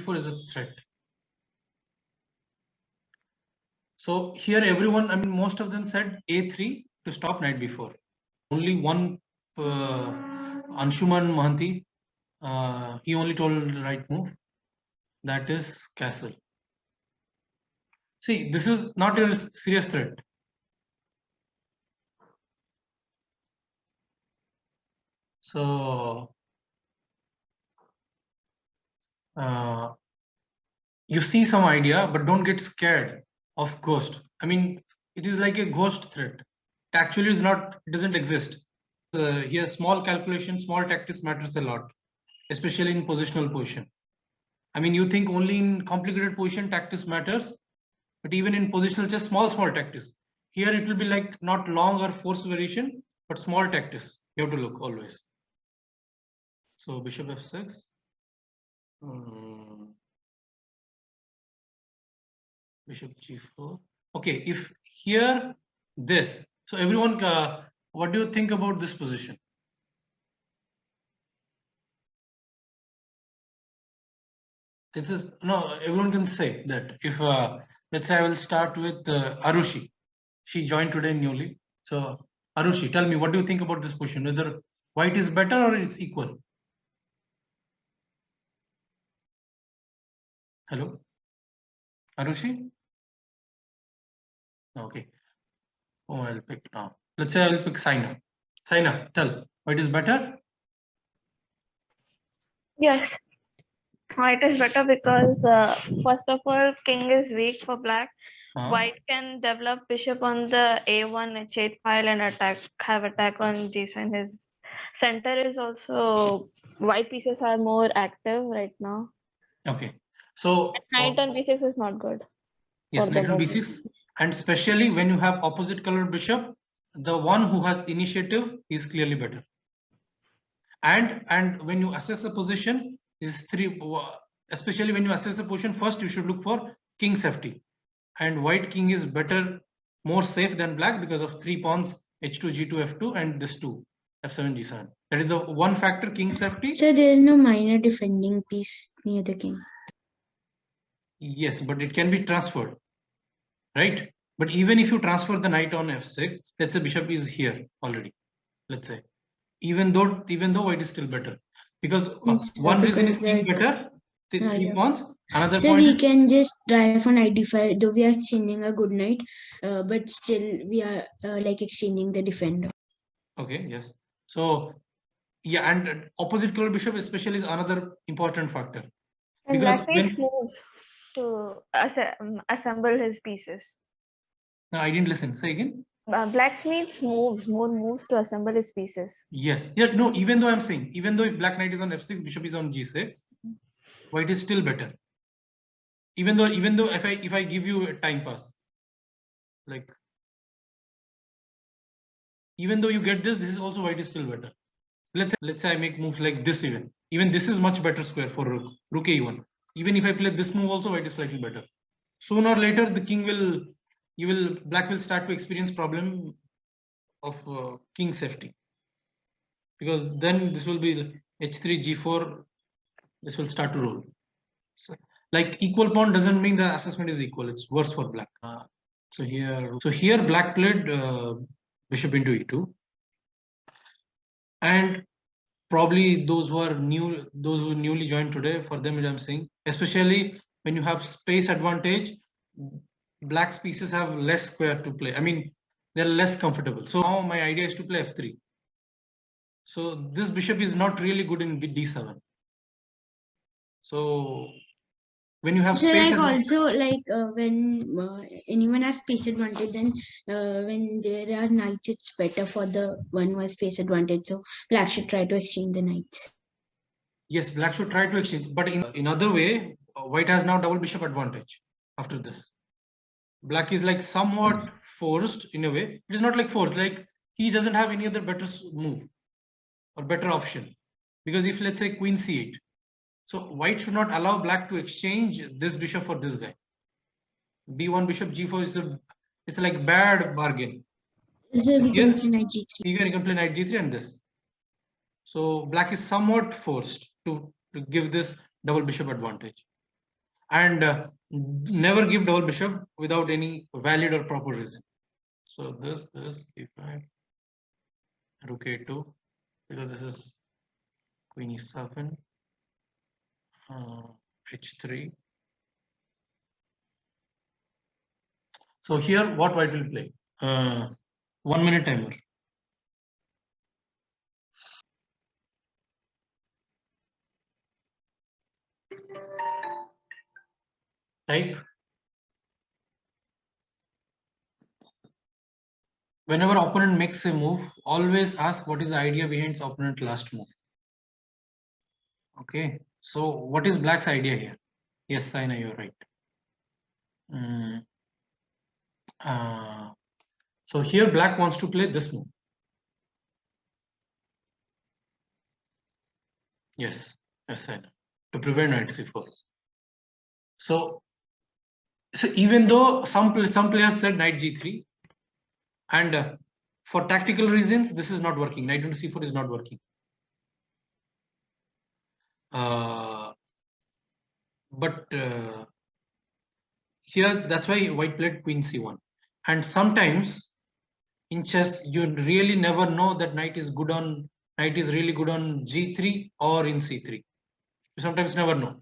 b4 is a threat. So here everyone, I mean, most of them said a3 to stop knight b4. Only one, Anshuman Mahanti, he only told the right move, that is castle. See, this is not a serious threat. So you see some idea, but don't get scared of ghost. I mean, it is like a ghost threat. It actually is not, it doesn't exist. Here, small calculation, small tactics matters a lot, especially in positional position. I mean, you think only in complicated position tactics matters, but even in positional chess, small tactics. Here it will be like not long or force variation, but small tactics. You have to look always. So bishop f6. Bishop g4. Okay, if here this. So everyone, what do you think about this position? This is no. Everyone can say that. If let's say I will start with Arushi. She joined today newly. So Arushi, tell me, what do you think about this position? Whether white is better or it's equal? Hello, Arushi. Okay. Oh, I'll pick now. Let's say I'll pick Saina. Saina, tell, white is better? Yes, white is better because first of all, king is weak for black. White can develop bishop on the a1 h8 file and have attack on g7. His center is also, white pieces are more active right now. Okay, so Knight on b6 is not good. Yes, knight on b6, and especially when you have opposite colored bishop, the one who has initiative is clearly better. And when you assess a position, is three. Especially when you assess a position, first you should look for king safety, and white king is better, more safe than black because of 3 pawns h2, g2, f2, and this 2 f7, g7. That is the one factor, king safety. So there is no minor defending piece near the king. Yes, but it can be transferred, right? But even if you transfer the knight on f6, let's say bishop is here already, let's say, even though white is still better, because one reason is king better, the 3 pawns. Another so point we is, can just try for knight d5, though we are exchanging a good knight, but still we are like exchanging the defender. Okay, yes. So yeah, and opposite color bishop especially is another important factor. And black needs moves to assemble his pieces. No, I didn't listen. Say again. Black needs more moves to assemble his pieces. Yes. Yeah. No. Even though I'm saying, even though if black knight is on f6, bishop is on g6, white is still better. Even though if I give you a time pass, like, even though you get this is also white is still better. Let's say I make moves like this, even this is much better square for rook a1. Even if I play this move also, white is slightly better. Sooner or later the black will start to experience problem of king safety, because then this will be h3 g4, this will start to roll. So, like, equal pawn doesn't mean the assessment is equal, it's worse for black. So here black played bishop into e2, and probably those who newly joined today, for them I'm saying, especially when you have space advantage, black's pieces have less square to play. I mean, they're less comfortable. So now my idea is to play f3. So this bishop is not really good in d7. So when you have so space like also like when anyone has space advantage, then when there are knights, it's better for the one who has space advantage. So black should try to exchange the knights. Yes, black should try to exchange, but in other way, white has now double bishop advantage after this. Black is like somewhat forced in a way. It is not like forced, like he doesn't have any other better move or better option, because if let's say queen c8, so white should not allow black to exchange this bishop for this guy. b1 bishop g4 is it's like bad bargain. So we can play knight g3. You can play knight g3 and this. So black is somewhat forced to give this double bishop advantage. and never give double bishop without any valid or proper reason. So this c5, rook a2, because this is queen e7, h3. So here what white will play? 1 minute timer. Type. Whenever opponent makes a move, always ask what is the idea behind opponent's last move. Okay, so what is black's idea here? Yes, Saina, you're right. So here black wants to play this move. Yes, Saina, to prevent knight c4. So even though some players said knight g3, and for tactical reasons this is not working. Knight into c4 is not working. But here that's why white played queen c1. And sometimes in chess you really never know that knight is really good on g3 or in c3. You sometimes never know.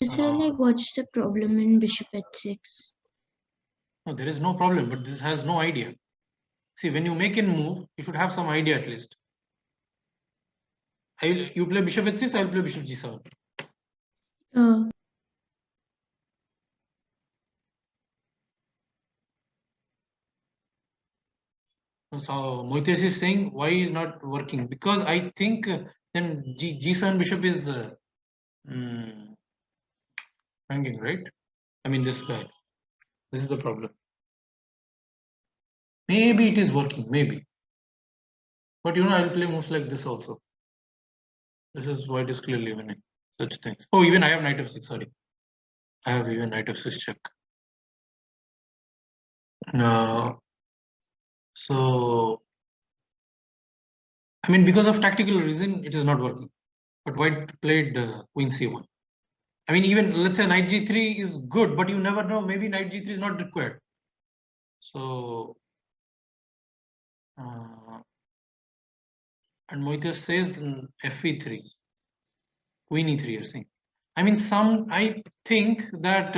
So like what's the problem in bishop h6? No, there is no problem, but this has no idea. See, when you make a move, you should have some idea at least. You play bishop h6, I will play bishop g7. So Moitesh is saying why is not working, because I think then g7 bishop is hanging, right? I mean this guy. This is the problem. Maybe it is working, maybe. But I'll play moves like this also. This is white is clearly winning. Such things. Oh, even I have knight f6, sorry. I have even knight f6 check. So I mean, because of tactical reason, it is not working. But white played queen c1. I mean, even let's say knight g3 is good, but you never know. Maybe knight g3 is not required. So, and Moitesh says fe3, queen e3. You're saying. I mean, I think that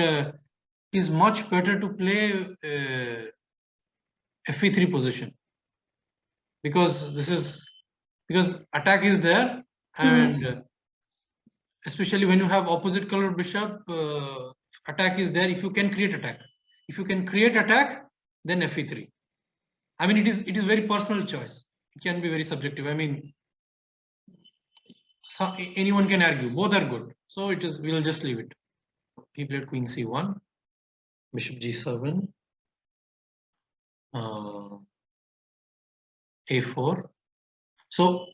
is much better to play fe3 position, because because attack is there, and especially when you have opposite color bishop, attack is there. If you can create attack, then fe3. I mean, it is very personal choice. It can be very subjective. I mean, anyone can argue. Both are good. So it is. We will just leave it. He played queen c1, bishop g7, a4. So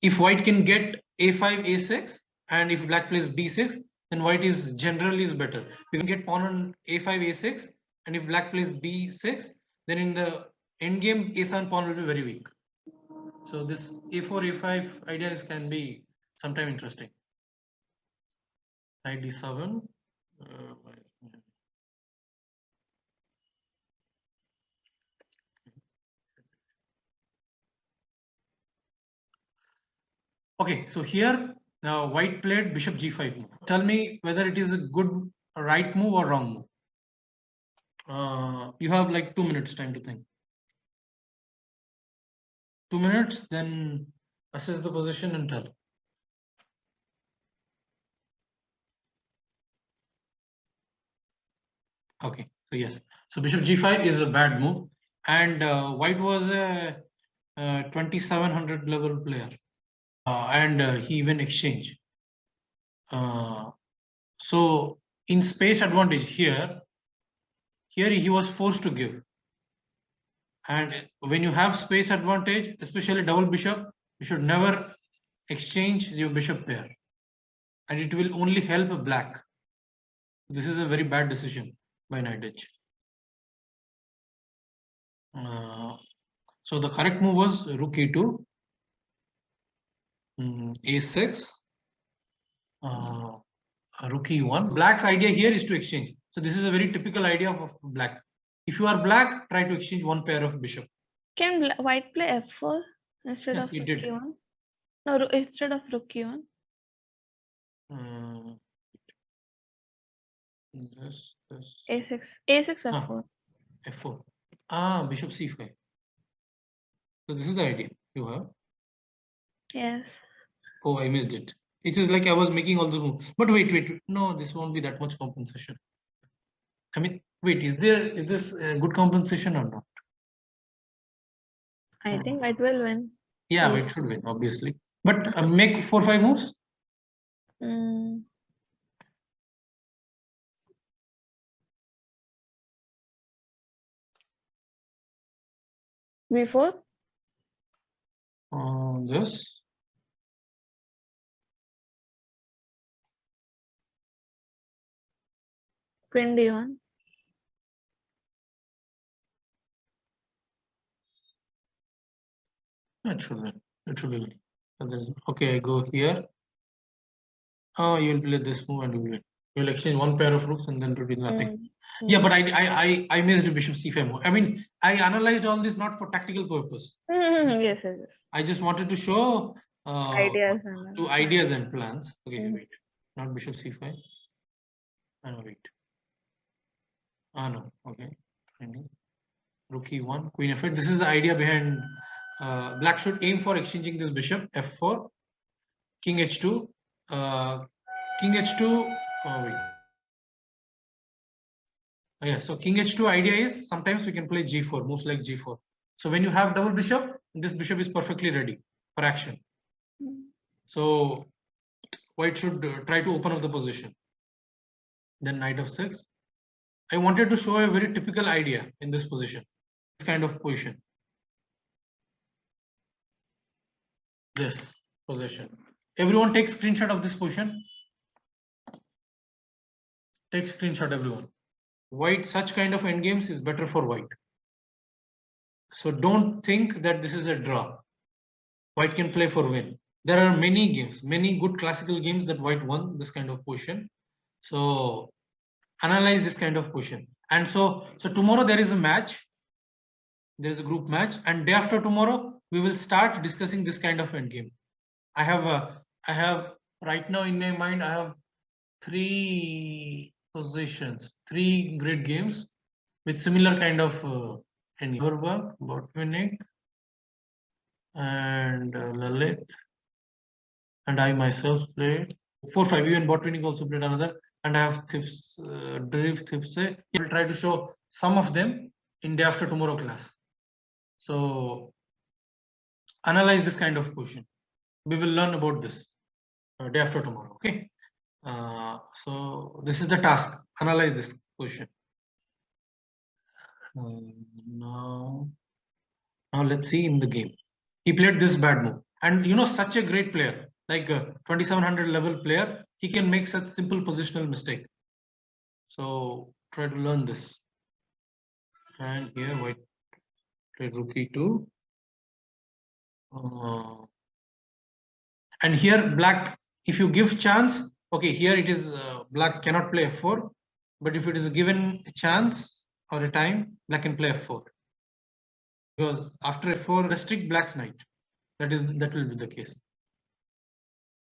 if white can get a5, a6, and if black plays b6, then white is generally better. We can get pawn on a5, a6, and if black plays b6, then in the end game a7 pawn will be very weak. So this a4, a5 ideas can be sometime interesting. Knight d7. Okay, so here now white played bishop g5 move. Tell me whether it is a good right move or wrong move. You have like 2 minutes time to think. 2 minutes, then assess the position and tell. Okay, so yes, so bishop g5 is a bad move, and white was a 2700 level player, and he even exchanged. So in space advantage here he was forced to give, and when you have space advantage, especially double bishop, you should never exchange your bishop pair, and it will only help black. This is a very bad decision by Naiditsch. So the correct move was rook e2, a6, rook e1. Black's idea here is to exchange. So this is a very typical idea of black. If you are black, try to exchange one pair of bishop. Can white play f4 instead Yes, of he rook did. e1? No, instead of rook e1. This. A6 f4. F4. Bishop c5. So this is the idea you have. Yes. Oh, I missed it. It is like I was making all the moves. But wait. No, this won't be that much compensation. I mean, wait, is this good compensation or not? I think white will win. Yeah, white should win, obviously. But make 4-5 moves. B4. This. Queen d1. It should win. It should win. Okay, I go here. You'll play this move and you will win. You'll exchange one pair of rooks and then it will be nothing. Yeah, but I missed bishop c5 move. I mean, I analyzed all this not for tactical purpose. Yes. I just wanted to show Ideas and plans. Okay, wait. Not bishop c5. Wait. No. Okay. Rook e1, queen f8. This is the idea behind. Black should aim for exchanging this bishop f4, king h2, king h2. Wait. Yeah, so king h2 idea is sometimes we can play g4, moves like g4. So when you have double bishop, this bishop is perfectly ready for action. So white should try to open up the position. Then knight of 6. I wanted to show a very typical idea in this position, this kind of position. This position. Everyone take screenshot of this position. Take screenshot, everyone. White, such kind of endgames is better for white. So don't think that this is a draw. White can play for win. There are many games, many good classical games that white won this kind of position. So analyze this kind of position. And so tomorrow there is a match. There is a group match, and day after tomorrow we will start discussing this kind of endgame. I have right now in my mind I have 3 positions, 3 great games with similar kind of endgame. Botvinnik, and Lalit, and I myself played 4-5. Even Botvinnik also played another, and I have Driv, Thipse. I will try to show some of them in day after tomorrow class. So analyze this kind of question. We will learn about this day after tomorrow. Okay. So this is the task. Analyze this question. Now let's see in the game. He played this bad move, and you know, such a great player, like a 2700 level player, he can make such simple positional mistake. So try to learn this. And here white played rook e2. And here black, if you give chance, okay, here it is black cannot play f4, but if it is given a chance or a time, black can play f4, because after f4 restrict black's knight. That will be the case.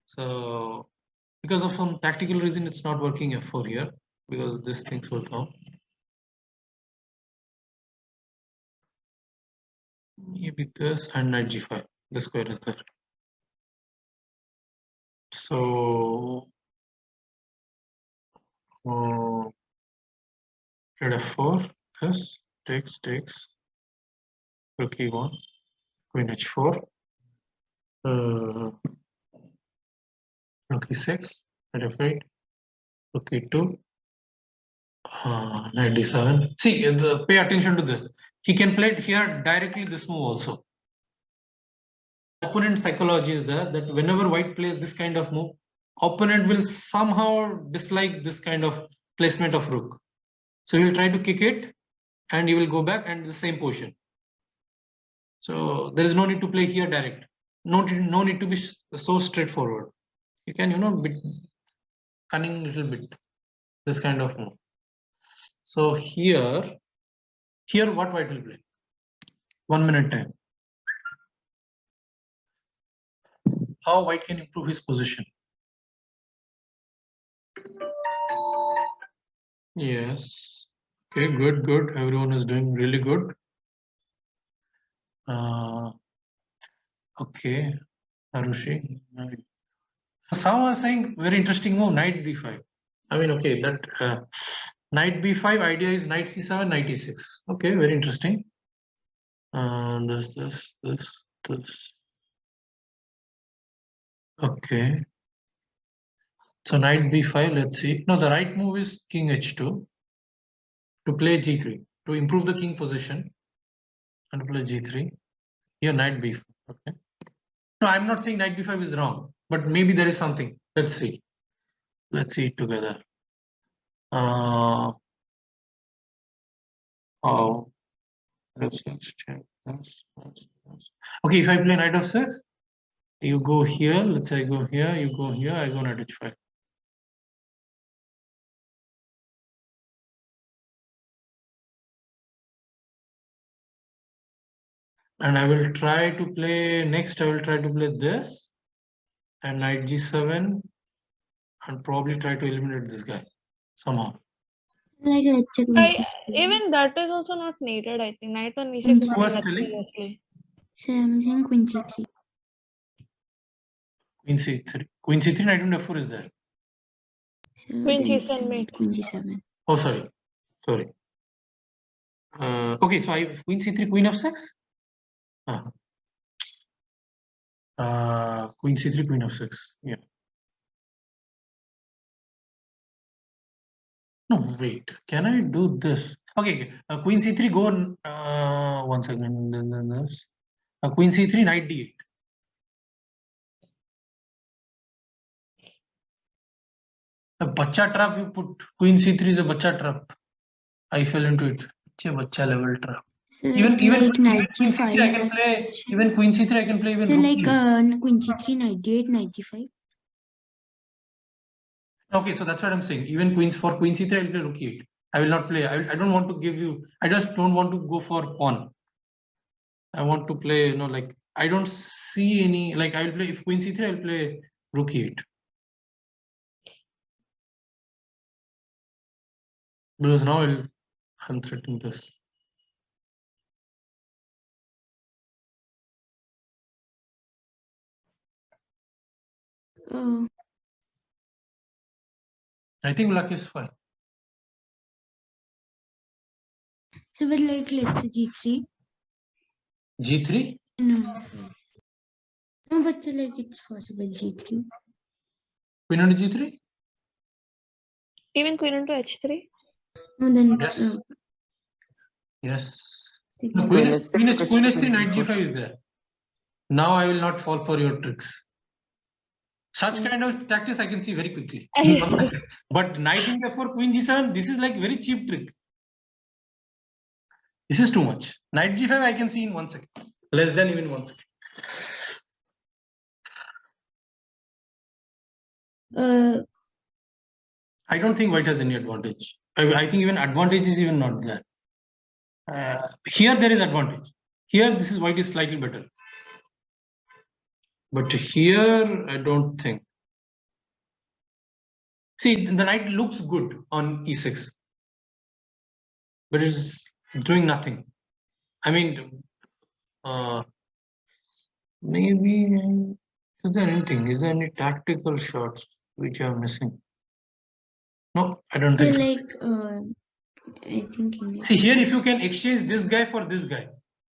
So because of some tactical reason, it's not working f4 here, because these things will come. Maybe this and knight g5. The square is there. So f4. This takes. Rook e1. Queen h4. Rook e6. Knight f8. Rook e2. Knight d7. See, pay attention to this. He can play it here directly. This move also. Opponent psychology is there that whenever white plays this kind of move, opponent will somehow dislike this kind of placement of rook. So he will try to kick it, and he will go back and the same position. So there is no need to play here direct. No need to be so straightforward. You can, cunning little bit. This kind of move. So here what white will play? 1 minute time. How white can improve his position? Yes. Okay, good. Everyone is doing really good. Okay, Arushi. Some are saying very interesting move, knight b5. I mean, okay, that knight b5 idea is knight c7, knight e6. Okay, very interesting. This. Okay. So knight b5, let's see. No, the right move is king h2 to play g3 to improve the king position and to play g3. Here knight b5. Okay. No, I'm not saying knight b5 is wrong, but maybe there is something. Let's see. Let's see it together. Oh, let's check this. Okay, if I play knight of 6, you go here. Let's say I go here, you go here, I go knight h5. And I will try to play next. I will try to play this and knight g7 and probably try to eliminate this guy somehow. Like let's check queen c3. Even that is also not needed, I think. Knight on e6 is Who was not telling? mostly. So I'm saying queen c3. Queen c3. Queen c3, knight on f4 is there. So Queen then it's c7 mate. queen g7. Oh, sorry. Okay, so I queen c3, queen f6. Queen c3, queen f6. Yeah. No, wait. Can I do this? Okay, queen c3, go on. 1 second. Then this. Queen c3, knight d8. A bacha trap you put. Queen c3 is a bacha trap. I fell into it. It's a bacha level trap. So Even like knight queen g5. c3 I can play. Even queen c3 I can play. Even so rook like e8. queen c3, knight d8, knight g5. Okay, so that's what I'm saying. Even queen c3 I'll play rook e8. I will not play. I don't want to give you. I just don't want to go for pawn. I want to play. Like I don't see any. Like I'll play if queen c3 I'll play rook e8. Because now I'm threatening this. Oh. I think luck is fine. So but like let's say g3. G3? No. No, but like it's possible g3. Queen on g3? Even queen into h3. No, then Yes. Yes. Second. No, queen h3, knight g5 is there. Now I will not fall for your tricks. Such kind of tactics I can see very quickly. But knight in f4, queen g7, this is like very cheap trick. This is too much. Knight g5 I can see in 1 second. Less than even 1 second. I don't think white has any advantage. I think even advantage is even not there. Here there is advantage. Here this is white is slightly better. But here I don't think. See, the knight looks good on e6. But it's doing nothing. I mean, maybe is there anything? Is there any tactical shots which are missing? No, I don't think. I think English. See here, if you can exchange this guy for this guy.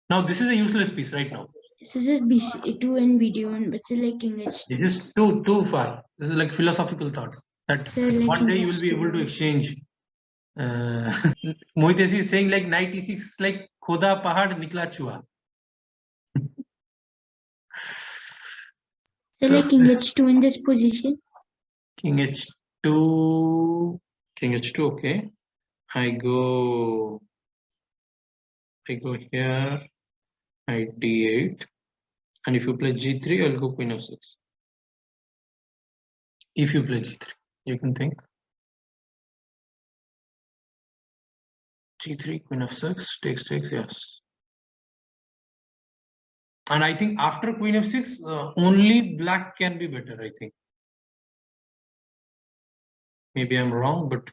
Now this is a useless piece right now. This is B2 and BD1, but it's like king h2. This is too far. This is like philosophical thoughts that So like one day king you will be h2. able to exchange. Mohitesh is saying like knight e6 is like khoda pahad nikla chua. So like king h2 in this position. King h2, okay. I go here, knight d8, and if you play g3, I'll go queen f6. If you play g3, You can think. G3, queen f6, takes, yes. And I think after queen f6, only black can be better, I think. Maybe I'm wrong, but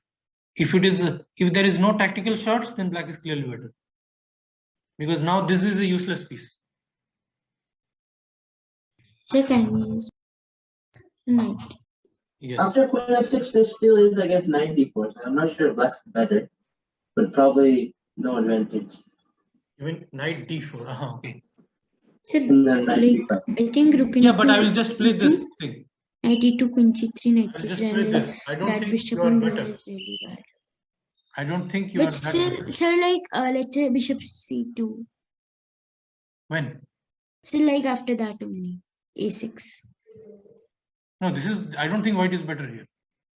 if there is no tactical shots, then black is clearly better. Because now this is a useless piece. Second, knight. Yes. After queen f6, there still is, I guess, knight d4. I'm not sure if black's better, but probably no advantage. Even knight d4. Okay. Sir, And then knight like d5. I think rook Yeah, but into I will just play this thing. knight e2, queen c3, knight I'll c3, just and play then this. I don't that think bishop you are on better. d1 is really bad. I don't think you But are that still, better. sir, like let's say bishop c2. When? Still, like after that only a6. No, this is. I don't think white is better here.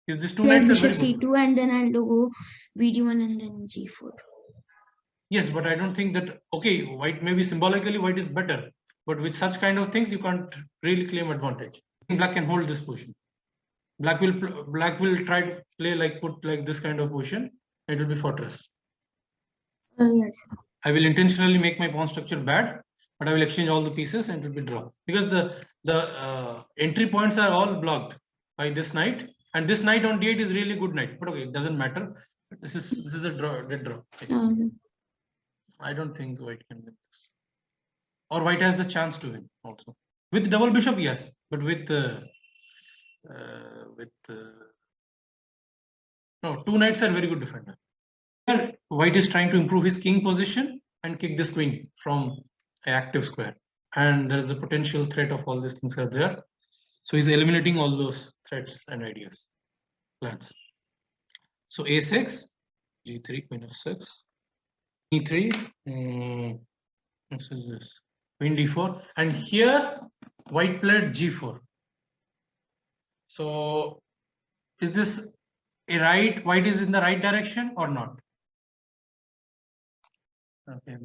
Is this two Like knights are bishop very good. c2 and then I'll go vd1 and then g4. Yes, but I don't think that. Okay, white maybe symbolically white is better, but with such kind of things you can't really claim advantage. Black can hold this position. Black will try to play like put like this kind of position. It will be fortress. Yes. I will intentionally make my pawn structure bad, but I will exchange all the pieces and it will be draw because the entry points are all blocked by this knight, and this knight on d8 is really good knight. But okay, it doesn't matter. This is a draw, dead draw. I don't think white can win this, or white has the chance to win also with double bishop. Yes, but with no, two knights are very good defender. Here, white is trying to improve his king position and kick this queen from an active square. And there is a potential threat of all these things are there. So he's eliminating all those threats and ideas, plans. So a6, g3, queen f6, e3, this is this, queen d4. And here, white played g4. So is this a right, white is in the right direction or not? Okay,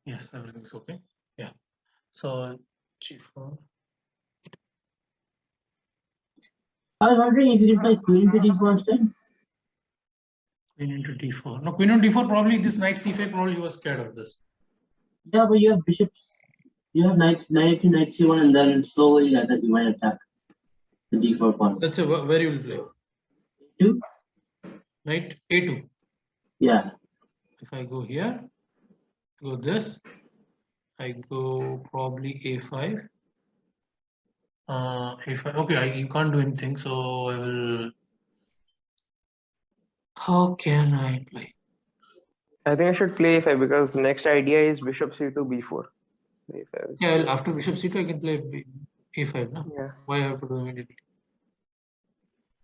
yes, everything's okay. Yeah. So g4. I was wondering if you did play queen to d4 instead. Queen into d4. No, queen on d4, probably this knight c5, probably he was scared of this. Yeah, but you have bishops. You have knight to knight c1, and then slowly like that you might attack the d4 pawn. That's where you will play. 2? Knight a2. Yeah. If I go here, go this, I go probably a5. A5. Okay, you can't do anything, so I will. How can I play? I think I should play a5 because next idea is bishop c2 b4. A5 is Yeah, after bishop c2, I can play a5. No? yeah. Why I have to do immediately?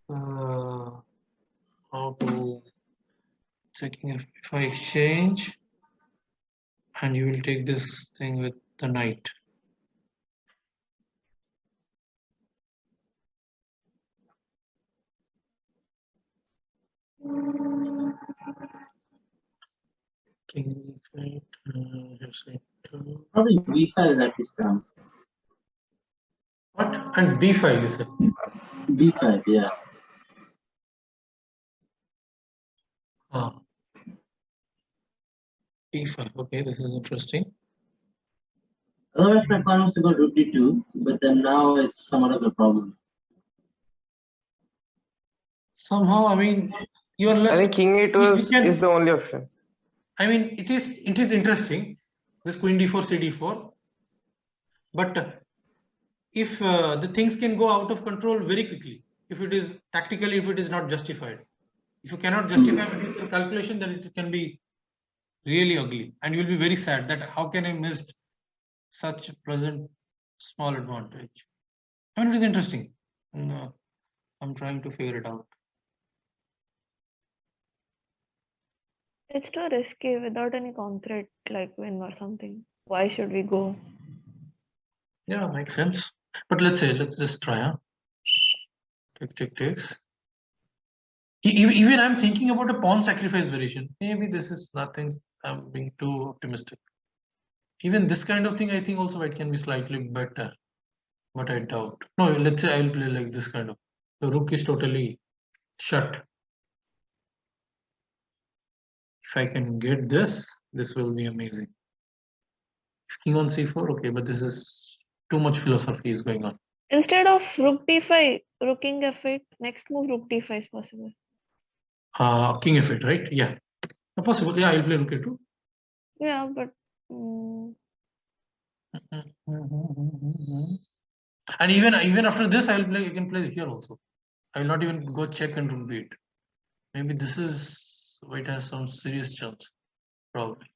How to checking if I exchange, and you will take this thing with the knight. King Probably b5 is actually strong. what? And b5 you said? b5, yeah. b5. Okay, this is interesting. Otherwise, my plan was to go rook d2, but then now it's somewhat of a problem. Somehow, I mean, you are less. I think king a2 is the only option. I mean, it is interesting. This queen d4, cd4. But if the things can go out of control very quickly, if it is tactically, if it is not justified. If you cannot justify with your calculation, then it can be really ugly, and you will be very sad that how can I missed such a pleasant small advantage. I mean, it is interesting. I'm trying to figure it out. It's too risky without any concrete like win or something. Why should we go? Yeah, makes sense. But let's just try. Huh? Takes. Even I'm thinking about a pawn sacrifice variation. Maybe this is nothing. I'm being too optimistic. Even this kind of thing, I think also it can be slightly better, but I doubt. No, let's say I will play like this kind of. So rook is totally shut. If I can get this, this will be amazing. King on c4, okay, but this is too much philosophy is going on. Instead of rook d5, rook king f8, next move rook d5 is possible. King f8, right? Yeah. Possible. Yeah, I'll play rook a2. Yeah, but And even after this, I can play here also. I will not even go check and rook b8. Maybe this is white has some serious chance. Probably.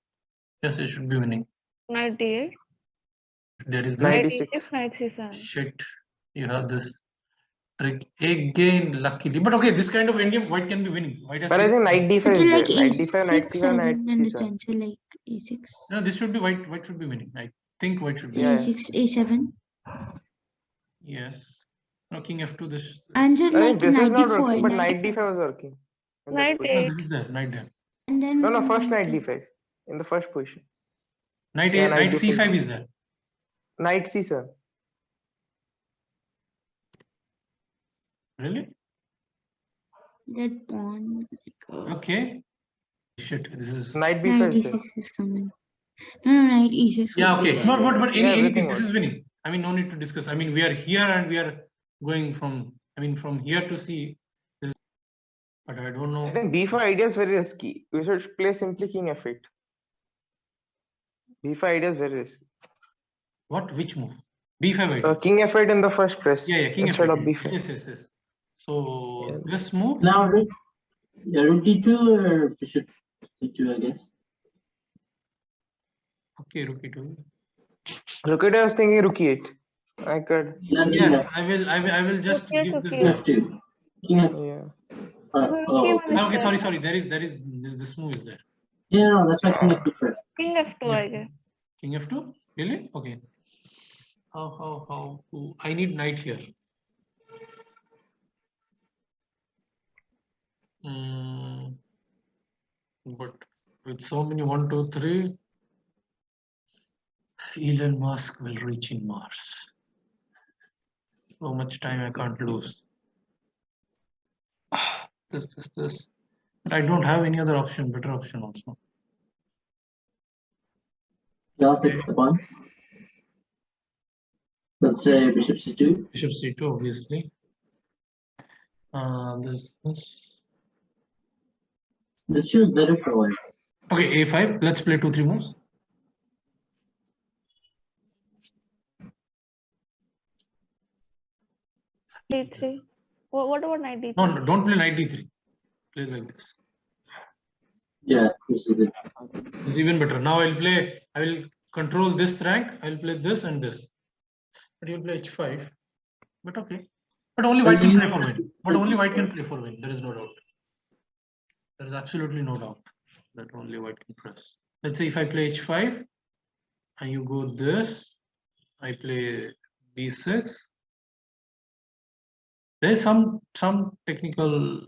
Yes, it should be winning. knight d8. There is this. Knight 96. e6, knight c7. Shit. You have this trick again, luckily. But okay, this kind of endgame, white can be winning. White has But I think knight d5 It's is like there. Knight d5, knight a6. c5, I knight don't c7. understand. So like a6, no, this should be white. White should be winning. I think white should be. Yeah, a6, a7. Yes. No, king f2. This. And just I like think this is knight not d4, working, but knight knight d5. d5 was working. In that Knight position. No, a8. this is there. Knight there. And then No, we no, can first move knight the- d5 in the first position. Knight Yeah, a, knight knight d5. c5 is there. Knight c7. Really? that pawn. Like, Okay. Shit. This is. Knight knight b5 is there. e6 is coming. No, knight e6 Yeah. would be Okay. there. No, but Yeah, anything. everything This is was. winning. I mean, no need to discuss. I mean, we are here and we are going from. I mean, from here to see. This. But I don't I know. think b5 idea is very risky. We should play simply king f8. b5 idea is very risky. What? Which move? b5 idea. King f8 in the first press Yeah, king instead f8. of b5. Yes. So Yeah. this move. Now rook d2 or bishop d2, I guess. Okay, rook e2. Rook e8, I was thinking rook e8. I could. Yes, I will just Okay, give okay. this. King f2. King f2. Yeah. Oh, okay. Okay, sorry. There is this move is there. Yeah, no, that's why king f2 first. King f2, I guess. King f2? Really? Okay. How? I need knight here. But with so many 1, 2, 3, Elon Musk will reach in Mars. So much time I can't lose. This. But I don't have any other option, better option also. Yeah, I'll take the pawn. Let's say bishop c2. Bishop c2, obviously. This. This feels better for white. Okay, a5. Let's play 2, 3 moves. d3. What about knight d3? No, don't play knight d3. Play like this. Yeah, this is good. It's even better. Now I will control this rank. I'll play this and this. But you'll play h5. But okay. But only white can play for win. But only white can play for win. There is no doubt. There is absolutely no doubt that only white can press. Let's say if I play h5 and you go this, I play b6. There is some technical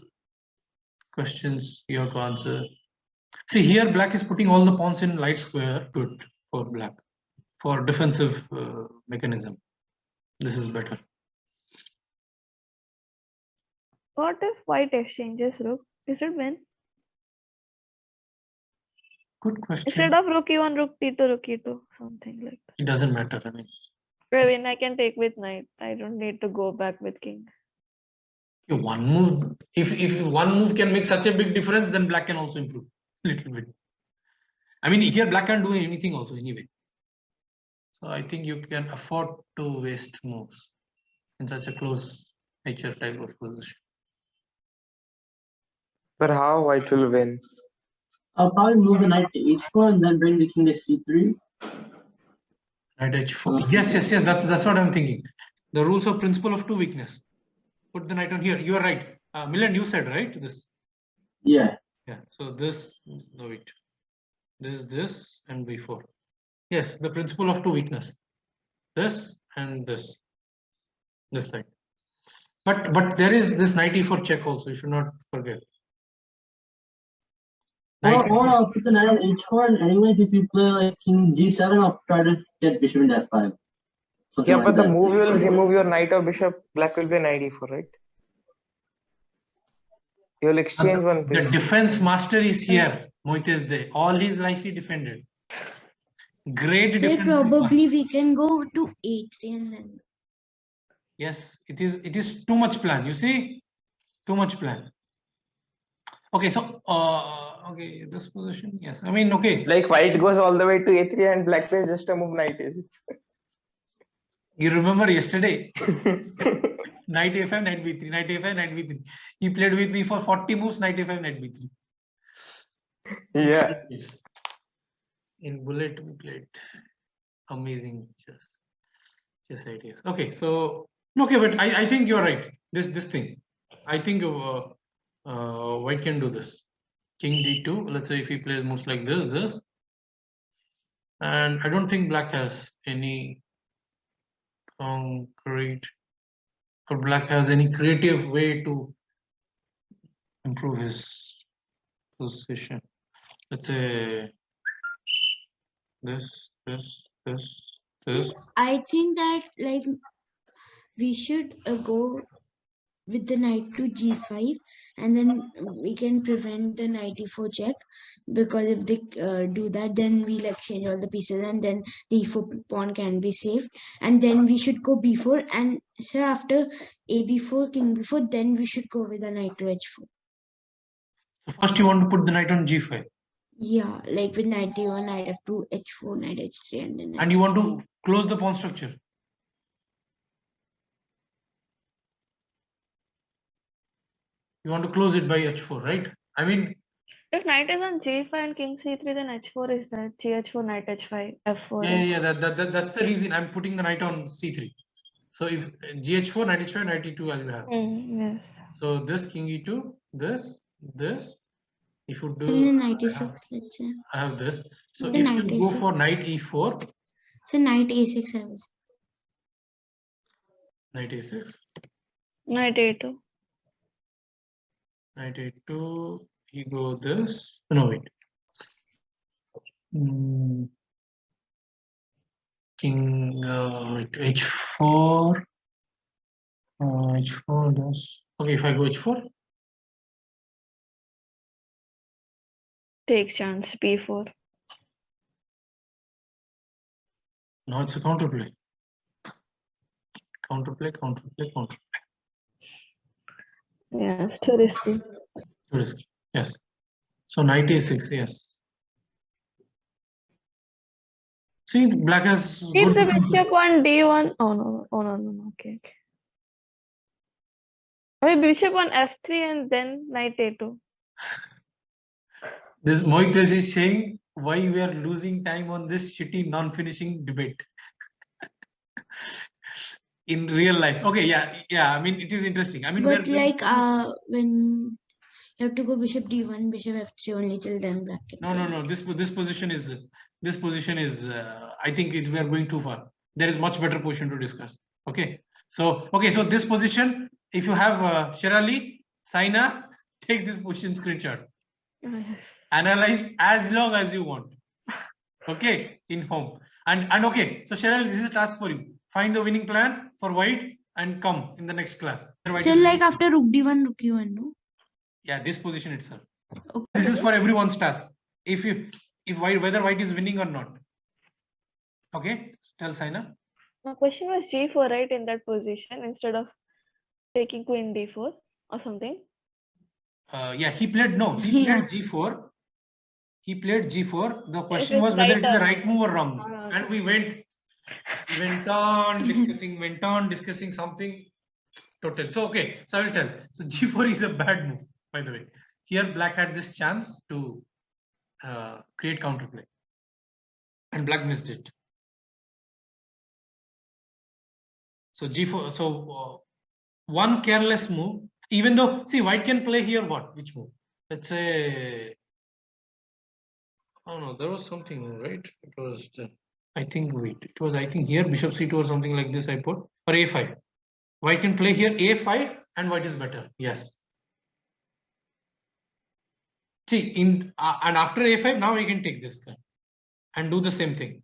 questions you have to answer. See, here black is putting all the pawns in light square. Good for black. For defensive mechanism. This is better. What if white exchanges rook? Is it win? Good question. Instead of rook e1, rook d2, rook e2, something like that. It doesn't matter. I mean, Win, I can take with knight. I don't need to go back with king. one move. If one move can make such a big difference, then black can also improve a little bit. I mean, here black can't do anything also anyway. So I think you can afford to waste moves in such a close nature type of position. But how white will win? I'll probably move the knight to h4 and then bring the king to c3. Knight h4. Yes. That's what I'm thinking. The rules of principle of two weakness. Put the knight on here. You are right. Milan, you said right this. Yeah. Yeah. So this. No wait. This and b4. Yes, the principle of two weakness. This and this. This side. But there is this knight e4 check also. You should not forget. Or I'll put the knight on h4, and anyways, if you play like king g7, I'll try to get bishop into f5. Something Yeah, like but the that. move will remove your knight or bishop. Black will be knight e4, right? You'll exchange one The piece. defense master is here. Mohit is there. All his life he defended. Great So defense. probably we can go to a3 and then. Yes, it is too much plan. You see, too much plan. Okay, so okay, this position. Yes, I mean, okay. Like white goes all the way to a3 and black plays just a move knight a6. You remember yesterday? Knight a5, knight b3, knight a5, knight b3. He played with me for 40 moves, knight a5, knight b3. Yeah. In bullet, we played amazing chess ideas. Okay, so okay, but I think you're right. This thing, I think white can do this. King d2. Let's say if he plays moves like this, and I don't think black has any concrete, or black has any creative way to improve his position. Let's say this. I think that like we should go with the knight to g5, and then we can prevent the knight e4 check, because if they do that, then we'll exchange all the pieces and then the e4 pawn can be saved. And then we should go b4, and so after a b4, king b4, then we should go with the knight to h4. So first you want to put the knight on g5. Yeah, like with knight d1, knight f2, h4, knight h3, and then And you want to close the pawn structure. You want to close it by h4, right? I mean, If knight is on g5 and king c3, then h4 is there. Gh4, knight h5, f4. yeah, that's the reason I'm putting the knight on c3. So if gh4, knight h5, knight e2, I will have. Yes. So this king e2, this. If you do, and then knight e6, let's say. I have this. So The if knight you go a6. for knight e4, So knight a6, I was. knight a6, Knight a2. knight a2, you go this. No, wait. King h4, h4 this. Okay, if I go h4, Take chance, b4. now it's a counterplay. Counterplay. Yes, too risky. Too risky. Yes. So knight a6, yes. See, black has Keep good the defenses. bishop on d1. Oh no. Okay. I mean, bishop on f3 and then knight a2. This Mohit is saying why we are losing time on this shitty non-finishing debate in real life. Okay, yeah. I mean, it is interesting. I mean, But like when you have to go bishop d1, bishop f3 only till then black can play. No. This position is I think we are going too far. There is much better position to discuss. Okay, so this position, if you have Sherali, Saina, take this position screenshot. Analyze as long as you want. Okay, in home. And okay, so Cheryl, this is a task for you. Find the winning plan for white and come in the next class. So like after rook d1, rook e1, no? Yeah, this position itself. Okay. This is for everyone's task. If whether white is winning or not. Okay, tell Saina. My question was g4, right, in that position instead of taking queen d4 or something. Yeah, he played g4. He played g4. The question was whether it is the right move or wrong move. And we went on discussing something total. So okay, so I will tell. So g4 is a bad move, by the way. Here black had this chance to create counterplay, and black missed it. So g4. So one careless move. Even though, see, white can play here what? Which move? Let's say. Oh no, there was something, right? It was. I think here bishop c2 or something like this. I put or a5. White can play here a5 and white is better. Yes. See, and after a5, now we can take this guy and do the same thing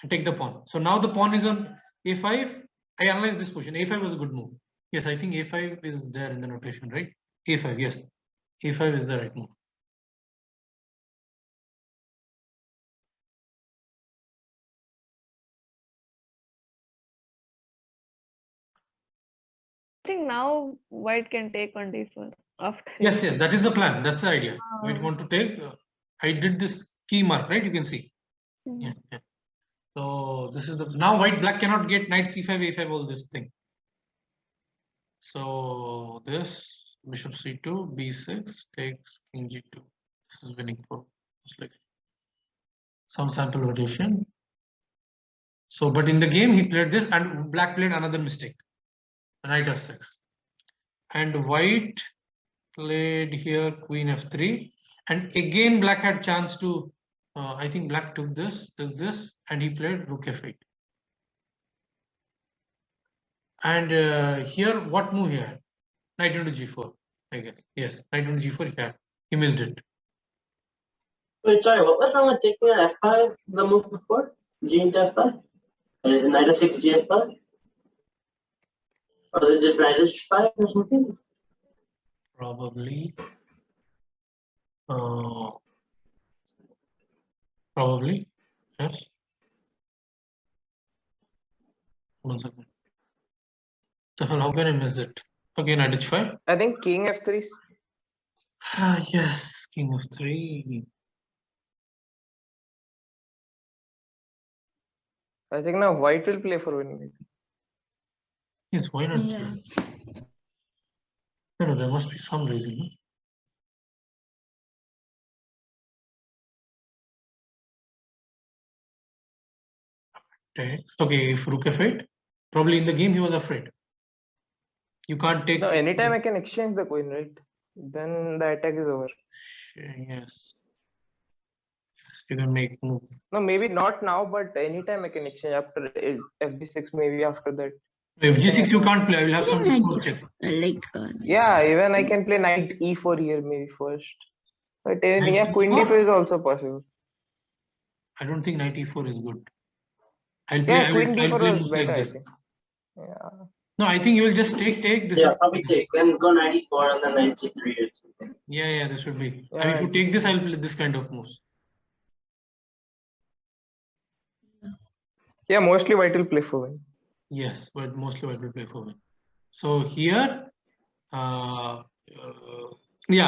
and take the pawn. So now the pawn is on a5. I analyze this position. a5 was a good move. Yes, I think a5 is there in the notation, right? A5, yes. A5 is the right move. I think now white can take on d4 after. Yes, yes, that is the plan. That's the idea. White Ah. want to take. I did this key mark, right? You can see. Mhm. Yeah, yeah. So this is the now white black cannot get knight c5, a5, all this thing. So this bishop c2, b6 takes king g2. This is winning for just like some sample variation. So, but in the game he played this, and black played another mistake, knight f6, and white played here queen f3, and again black had chance to. I think black took this, and he played rook f8. And here, what move he had? Knight into g4, I guess. Yes, knight into g4 he had. He missed it. Wait, sorry, what was wrong with taking an f5, the move before? G into f5? Or is it knight f6, g f5? Or is it just knight h5 or something? Probably. Yes. 1 second. The hell, how can I miss it? Okay, knight h5. I think king f3. Ah, yes, king of 3. I think now white will play for winning. Yes, why not? Yeah. No, there must be some reason. No? Takes. Okay, if rook f8, probably in the game he was afraid. You can't take. No, anytime I can exchange the queen, right? Then the attack is over. Yes. Yes, you can make moves. No, maybe not now, but anytime I can exchange after fb6, maybe after that. If g6 you can't play, I will have some Knight score check. Yeah, even I can play knight e4 here maybe first. But anything, Knight yeah, queen e4? d2 is also possible. I don't think knight e4 is good. I'll play. Yeah, queen I'll d4 play was moves better, like I this. think. Yeah. No, I think you will just take. This Yeah, is probably take. Then go knight e4 and then knight g3 or something. yeah. This should be. Yeah, I mean, to knight take this, I'll play this kind of moves. Yeah, mostly white will play for win. Yes, but mostly white will play for win. So here, yeah,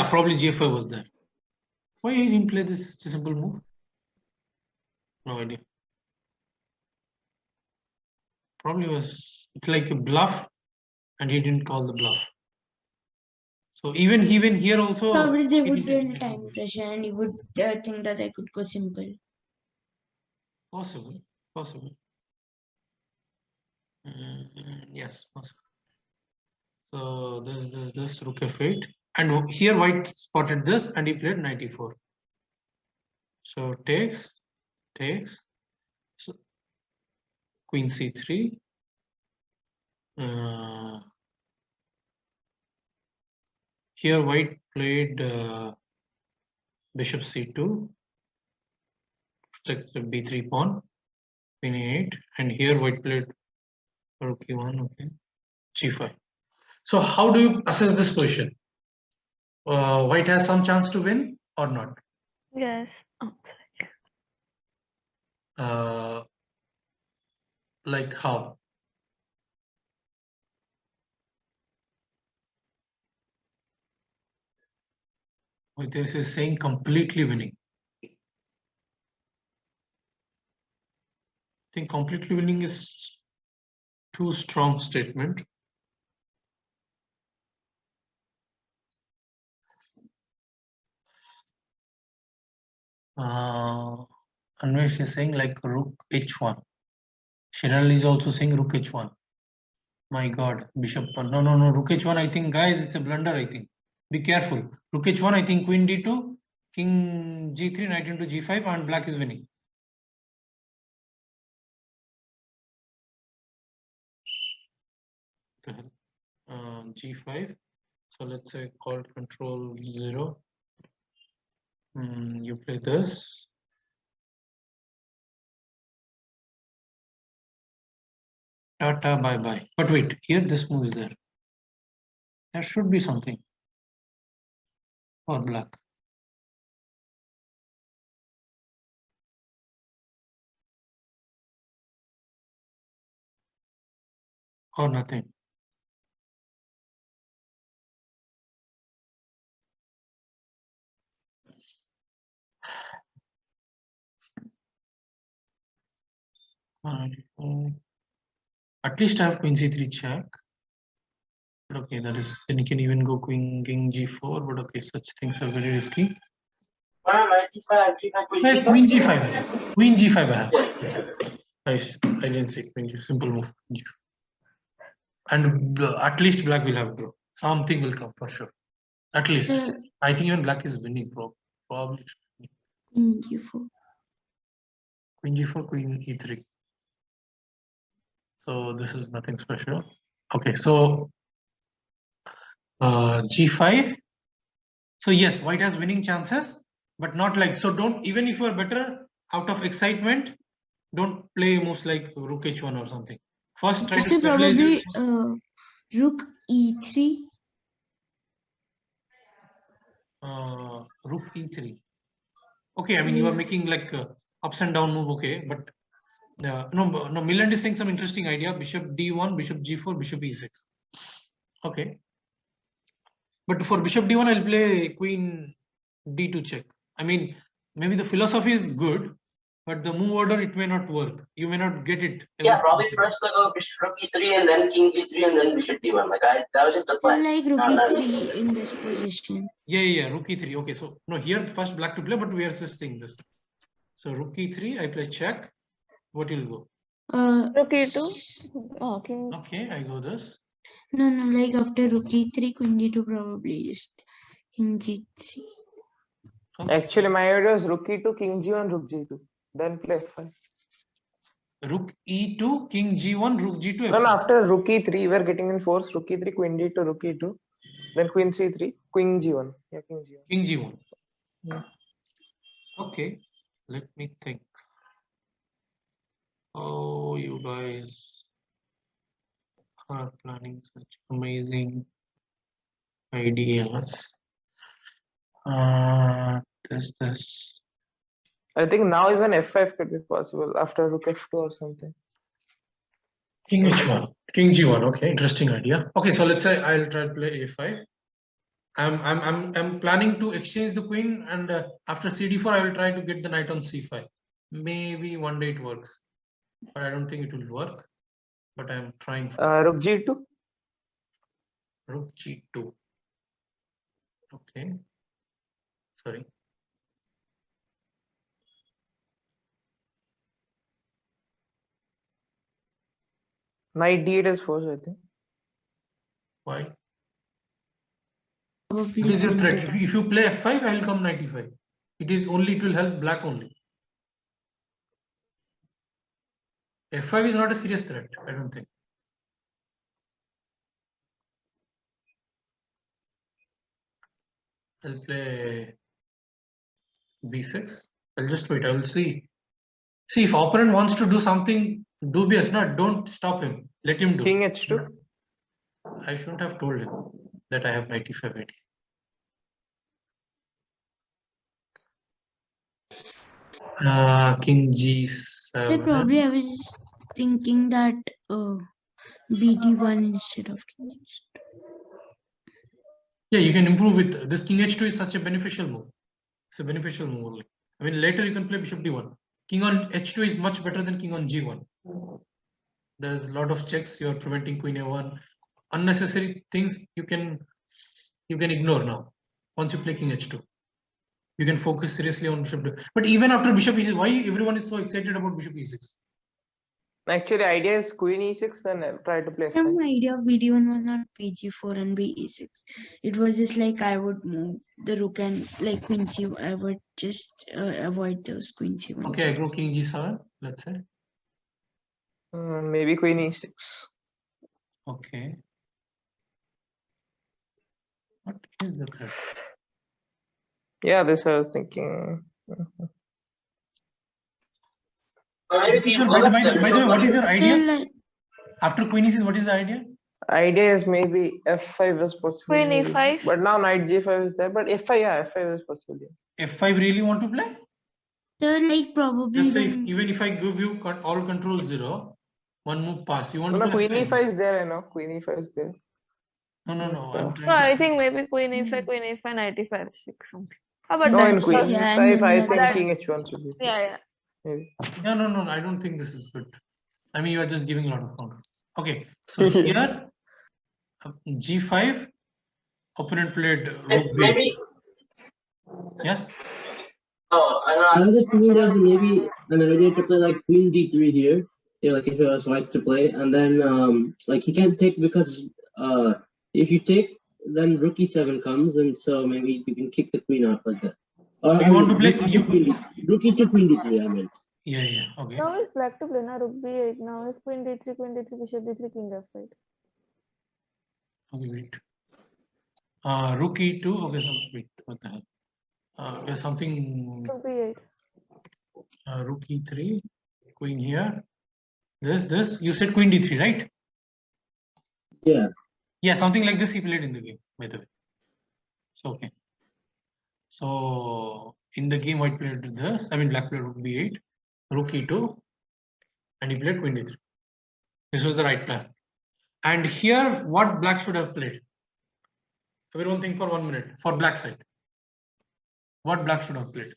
probably g5 was there. Why he didn't play this simple move? No idea. Probably was it's like a bluff, and he didn't call the bluff. So even here also. Probably they he would didn't- build time pressure and you would think that I could go simple. Possible. Yes, possible. So this rook f8, and here white spotted this, and he played knight e4. So takes, so queen c3. Here white played bishop c2, protect the b3 pawn, queen a8, and here white played rook e1. Okay, g5. So how do you assess this position? White has some chance to win or not? Yes. Like how? This is saying completely winning. I think completely winning is too strong statement. Anvesh is saying like rook h1. Shiral is also saying rook h1. My God, bishop 1. No, rook h1. I think, guys, it's a blunder. I think. Be careful. Rook h1. I think queen d2, king g3, knight into g5, and black is winning. G5. So let's say called control 0. You play this. Tata, bye bye. But wait, here this move is there. There should be something. or black? Or nothing? At least I have queen c3 check. But okay, that is, then you can even go queen king g4. But okay, such things are very risky. Yes, queen g5. Queen g5 I have. I didn't say queen g. Simple move. G5. And at least black will have draw. Something will come for sure. At least. I think even black is winning. Probably. Queen g4. Queen g4, queen e3. So this is nothing special. Okay, so g5. So yes, white has winning chances, but not like, so don't, even if you are better, out of excitement, don't play moves like rook h1 or something. First try to So stabilize probably your, rook e3. rook e3. Okay, I mean you are making like ups and down move, okay, but no, Milland is saying some interesting idea. Bishop d1, bishop g4, bishop e6. Okay, but for bishop d1, I'll play queen d2 check. I mean, maybe the philosophy is good, but the move order, it may not work. You may not get it. Yeah, probably first go bishop rook e3 and then king g3 and then bishop d1. Like that was just a I plan. like rook e3 in this position. Yeah, rook e3. Okay, so no, here first black to play, but we are just saying this. So rook e3, I play check. What will go? Rook e2. Oh, king. Okay, I go this. No, like after rook e3, queen d2 probably just king g3. Okay. Actually, my idea is rook e2, king g1, rook g2. Then play f5. Rook e2, king g1, rook g2. No, after rook e3, we are getting in force. Rook e3, queen d2, rook e2. Then queen c3, queen g1. Yeah, king g1. King g1. Yeah. Okay, let me think. Oh, you guys are planning such amazing ideas. This. I think now even f5 could be possible after rook f2 or something. King h1, king g1. Okay, interesting idea. Okay, so let's say I'll try to play a5. I'm planning to exchange the queen, and after cd4 I will try to get the knight on c5. Maybe one day it works, but I don't think it will work. But I am trying for Rook g2. rook g2. Okay, sorry. Knight d8 is forced, I think. Why? Probably What is your threat? If you play f5, I will come knight e5. It will help black only. f5 is not a serious threat, I don't think. I'll play b6. I'll just wait. I will see. See, if opponent wants to do something dubious, don't stop him. Let him do. King h2. I shouldn't have told him that I have knight e5 ready. King g7. Probably I was just thinking that bd1 instead of king h2. Yeah, you can improve with this. King h2 is such a beneficial move. It's a beneficial move only. I mean, later you can play bishop d1. King on h2 is much better than king on g1. There's a lot of checks. You are preventing queen a1. Unnecessary things you can ignore now. Once you play king h2, you can focus seriously on bishop. But even after bishop e6, why everyone is so excited about bishop e6? Actually, idea is queen e6, then I'll try to play f5. My idea of bd1 was not bg4 and be6. It was just like I would move the rook and like queen c. I would just avoid those queen c1. Okay, I go king g7. Let's say. Maybe queen e6. Okay. What is the threat? Yeah, this I was thinking. By the way, what is your idea? After queen e6, what is the idea? Idea is maybe f5 is possible. Queen maybe. e5. But now knight g5 is there. But f5, yeah, f5 is possible. F5 really want to play? So like probably Let's say then even if I give you all control 0, one move pass. You want No, to no, play queen F5? e5 is there, I know. Queen e5 is there. No. I'm So trying I to. think maybe queen e5, queen e5, knight e5, 6 something. How about No, that? in queen yeah, e5, and I then think that- king h1 should be. Yeah. Maybe. No. I don't think this is good. I mean, you are just giving a lot of counter. Okay, so Yeah. here G5, opponent played rook B8. Maybe. Yes. Oh, I was just thinking there's maybe an idea to play like queen d3 here. Yeah, like if it was white to play, and then like he can't take because if you take, then rook e7 comes, and so maybe you can kick the queen out like that. Or You want to play rook e2 queen d3. I meant. Yeah. Okay. Now it's black to play, now rook b8. Now it's queen d3, bishop d3, king f8. Okay, wait. Rook e2. Okay, so wait. What the hell? There's something. Rook b8. Rook e3, queen here. This. You said queen d3, right? Yeah. Yeah, something like this he played in the game, by the way. So okay. So in the game, white played this. I mean, black played rook b8, rook e2, and he played queen d3. This was the right plan. And here, what black should have played? Everyone think for 1 minute. For black side, what black should have played?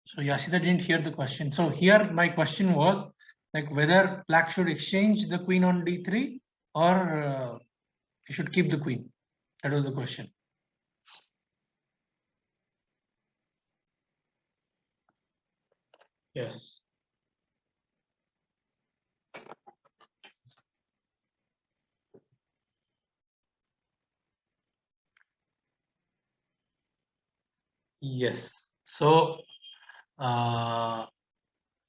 So Yasida didn't hear the question. So here my question was like whether black should exchange the queen on d3 or he should keep the queen. That was the question. Yes. Yes. So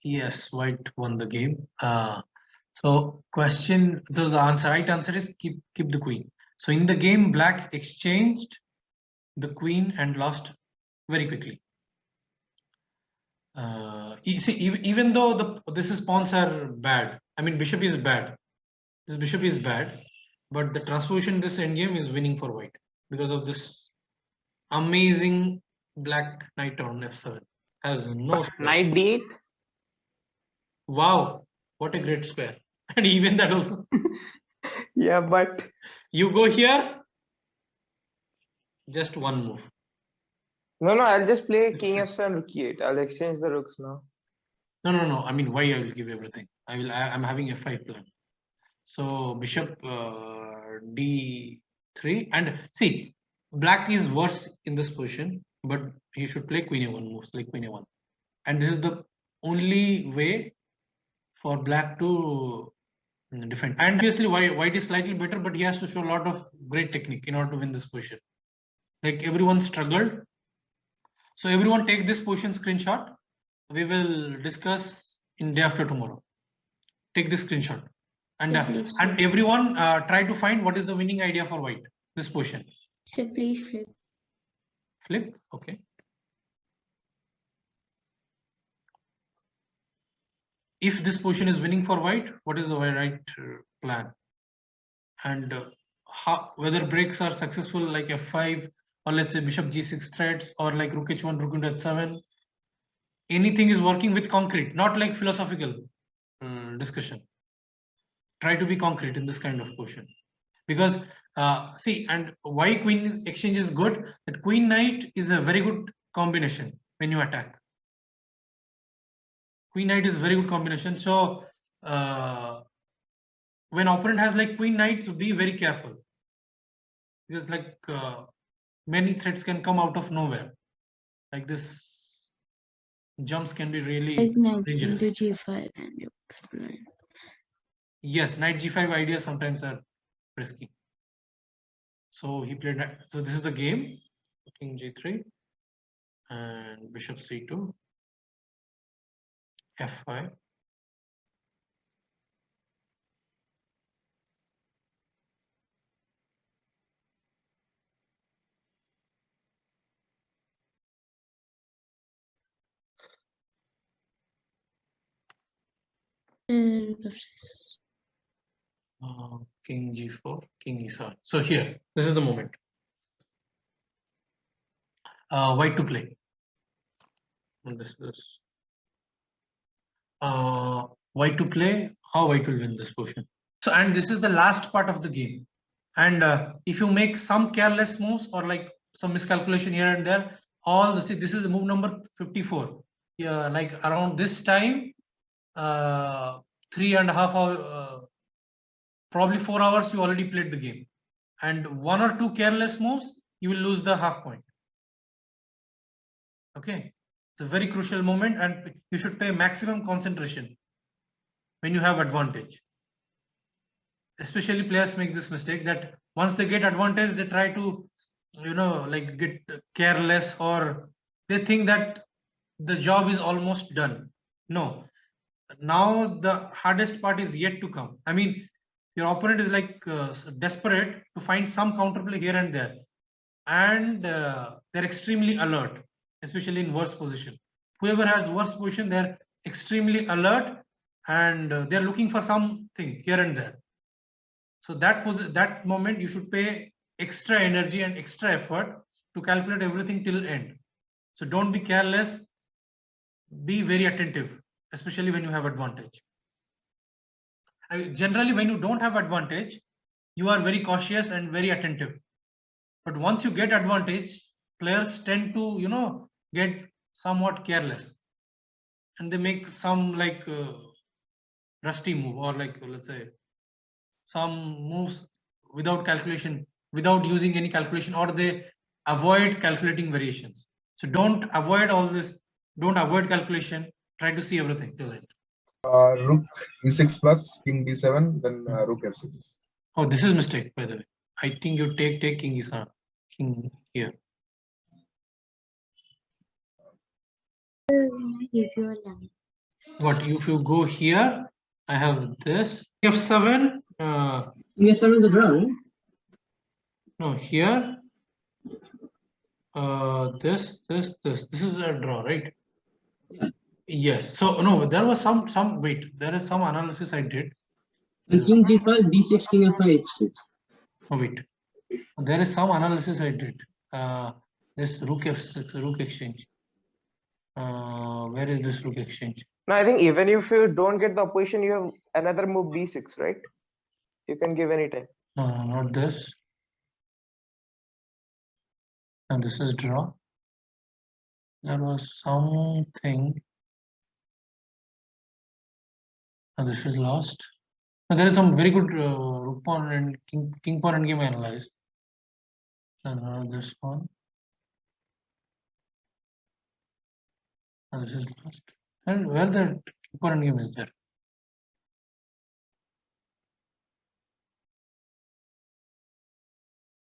yes, white won the game. So question, so the answer, right answer is keep the queen. So in the game, black exchanged the queen and lost very quickly. You see, even though this is pawns are bad, I mean bishop is bad. This bishop is bad, but the transposition in this endgame is winning for white because of this amazing black knight on f7 has no square. Knight d8. Wow, what a great square! And even that also. Yeah, but You go here, just one move. no, I'll just play king f7 rook e8. I'll exchange the rooks now. No. I mean, why I will give everything. I'm having a f5 plan. So bishop d3, and see, black is worse in this position, but he should play queen a1 moves like queen a1, and this is the only way for black to defend. And obviously, white is slightly better, but he has to show a lot of great technique in order to win this position. Like everyone struggled. So everyone take this position screenshot. We will discuss in day after tomorrow. Take this screenshot. And, So please and everyone try to find what is the winning idea for white, this position. So please flip. Flip, okay. If this position is winning for white, what is the right plan? And whether breaks are successful like f5 or let's say bishop g6 threats or like rook h1, rook into h7. Anything is working with concrete, not like philosophical discussion. try to be concrete in this kind of question, because see, and why queen exchange is good, that queen knight is a very good combination when you attack. Queen knight is very good combination. So when opponent has like queen knight, so be very careful, because like many threats can come out of nowhere. Like this jumps can be really Like knight dangerous. into g5 and you explain. Yes, knight g5 ideas sometimes are risky. So he played. So this is the game. King g3 and bishop c2, f5. King g4, king e7. So here, this is the moment. White to play. And this is white to play. How white will win this position? So, and this is the last part of the game. And if you make some careless moves or like some miscalculation here and there, all the, see, this is the move number 54. Yeah, like around this time, 3.5 hours, probably 4 hours, you already played the game. And 1 or 2 careless moves, you will lose the half point. Okay, it's a very crucial moment, and you should pay maximum concentration when you have advantage. Especially players make this mistake that once they get advantage, they try to, you know, like get careless, or they think that the job is almost done. No, now the hardest part is yet to come. I mean, your opponent is like desperate to find some counterplay here and there, and they're extremely alert, especially in worse position. Whoever has worse position, they're extremely alert, and they're looking for something here and there. So that moment you should pay extra energy and extra effort to calculate everything till end. So don't be careless, be very attentive, especially when you have advantage. Generally, when you don't have advantage, you are very cautious and very attentive. But once you get advantage, players tend to, you know, get somewhat careless, and they make some like rusty move, or like let's say some moves without calculation, without using any calculation, or they avoid calculating variations. So don't avoid all this, don't avoid calculation, try to see everything till it. Rook e6 plus king d7, then rook f6. Oh, this is mistake, by the way. I think you take king e7, king here. Give you a line. What if you go here? I have this f7. King f7 is a draw, right? No, here. This is a draw, right? Yeah. Yes. So no, there was some wait. There is some analysis I did. And king d5, d6, king f5, h6. Oh wait, there is some analysis I did. This rook f6, rook exchange. Where is this rook exchange? No, I think even if you don't get the opposition, you have another move b6, right? You can give any time. No, not this. And this is draw. There was something. And this is lost. And there is some very good rook pawn and king pawn endgame analyzed. And this one. And this is lost. And where the king pawn endgame is there?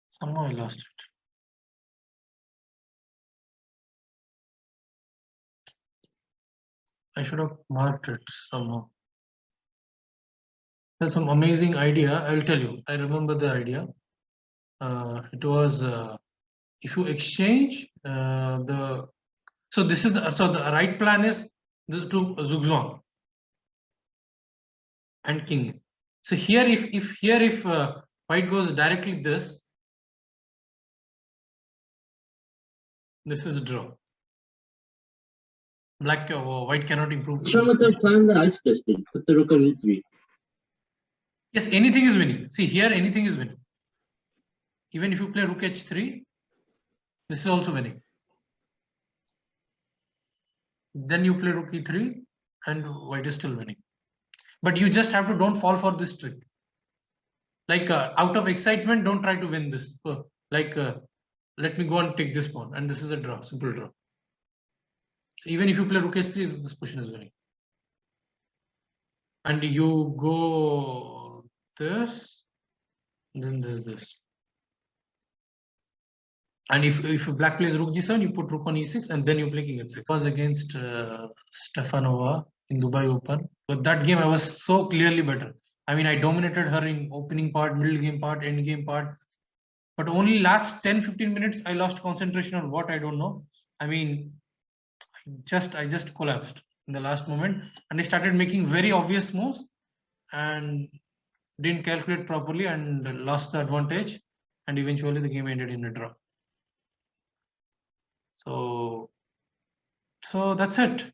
Somehow I lost it. I should have marked it somehow. There's some amazing idea. I'll tell you. I remember the idea. It was if you exchange the. So this is the right plan is to zugzwang and king. So here if white goes directly this is draw. Black white cannot improve. What's wrong with the plan that I suggested? Put the rook on e3. Yes, anything is winning. See here, anything is winning. Even if you play rook h3, this is also winning. Then you play rook e3 and white is still winning. But you just have to don't fall for this trick. Like out of excitement, don't try to win this. Let me go and take this pawn, and this is a draw, simple draw. So even if you play rook h3, this position is winning. And you go this, then there's this. And if black plays rook g7, you put rook on e6, and then you play king h6. It was against Stefanova in Dubai Open. But that game, I was so clearly better. I mean, I dominated her in opening part, middle game part, end game part. But only last 10-15 minutes, I lost concentration on what I don't know. I mean, I just collapsed in the last moment, and I started making very obvious moves and didn't calculate properly and lost the advantage. And eventually, the game ended in a draw. So that's it.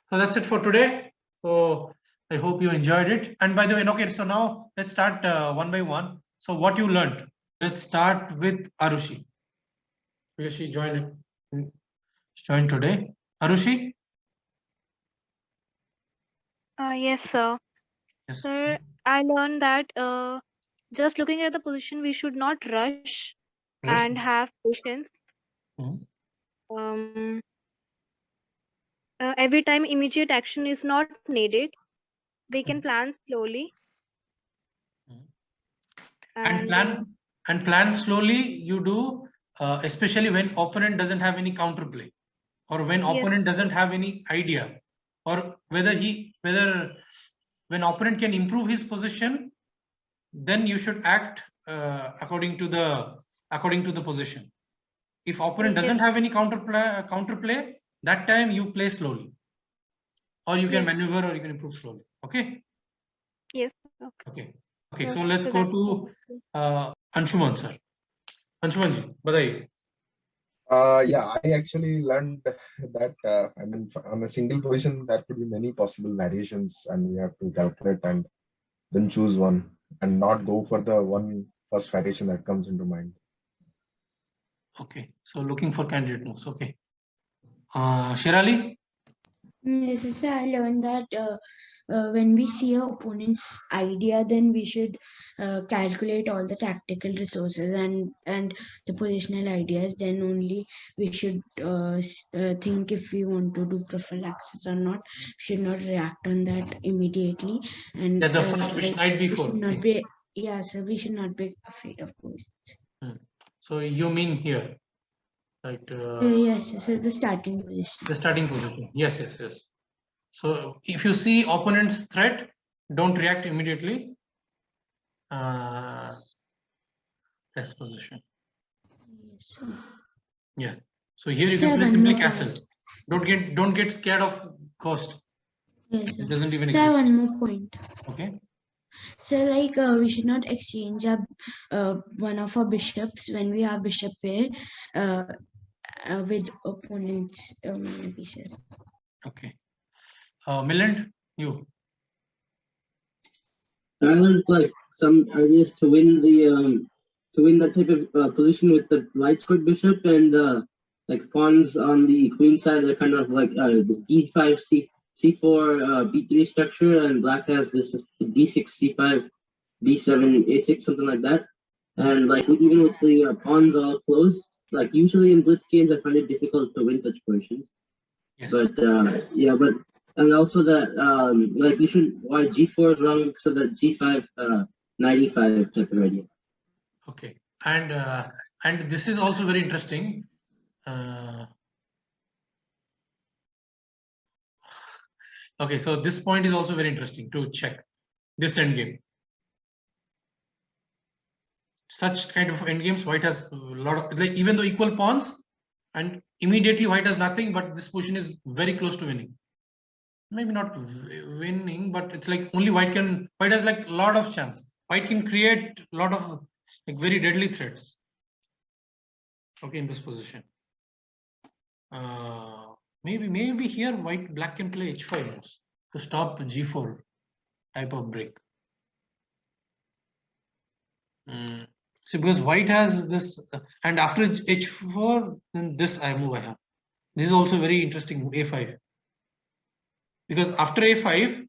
So that's it for today. So I hope you enjoyed it. And by the way, okay, so now let's start one by one. So what you learned? Let's start with Arushi. Because she joined today. Arushi? Yes, sir. Yes. Sir, I learned that just looking at the position, we should not rush Rush. and have patience. Mhm. Every time immediate action is not needed, we can plan slowly. And plan slowly. You do, especially when opponent doesn't have any counterplay, or when Yes. opponent doesn't have any idea, or whether when opponent can improve his position, then you should act according to the position. If opponent Yes. doesn't have any counterplay, that time you play slowly, or you can Yes. maneuver, or you can improve slowly. Okay. Yes. Okay. Yes, So let's so go that's to Anshuman sir. Anshuman ji, badaiye. Yeah, I actually learned that I mean, on a single position, there could be many possible variations, and we have to calculate and then choose one, and not go for the one first variation that comes into mind. Okay, so looking for candidate moves. Okay. Shirali? Yes, so I learned that when we see our opponent's idea, then we should calculate all the tactical resources and the positional ideas. Then only we should think if we want to do prophylaxis or not. We should not react on that immediately. And Yeah, the first wish night we before. should not be. Yeah, so we should not be afraid of ghosts. So you mean here, right? Yes, so the starting position. The starting position. Yes. So if you see opponent's threat, don't react immediately. Test position. Yes. Yeah. So here you Sir, can play one simply more castle. point. Don't get scared of ghost. Yes, It doesn't even sir, exist. one more point. Okay. So, like, we should not exchange one of our bishops when we have bishop pair with opponents' pieces. Okay. Milind, you. I learned like some ideas to win that type of position with the light squared bishop, and like pawns on the queen side are kind of like this d5 c4 b3 structure, and black has this d6 c5 b7 a6 something like that. And like even with the pawns all closed, like usually in blitz games I find it difficult to win such positions. Yes. But and also that like you should, why g4 is wrong because of that g5 knight e5 type of idea. Okay. And this is also very interesting. Okay, so this point is also very interesting to check. This endgame. Such kind of endgames, white has a lot of, like, even though equal pawns, and immediately white has nothing, but this position is very close to winning. Maybe not winning, but it's like only white has like a lot of chance. White can create a lot of like very deadly threats. Okay, in this position. Maybe here black can play h5 moves to stop g4 type of break. See, because white has this, and after h4, then this move I have. This is also very interesting, a5. Because after a5,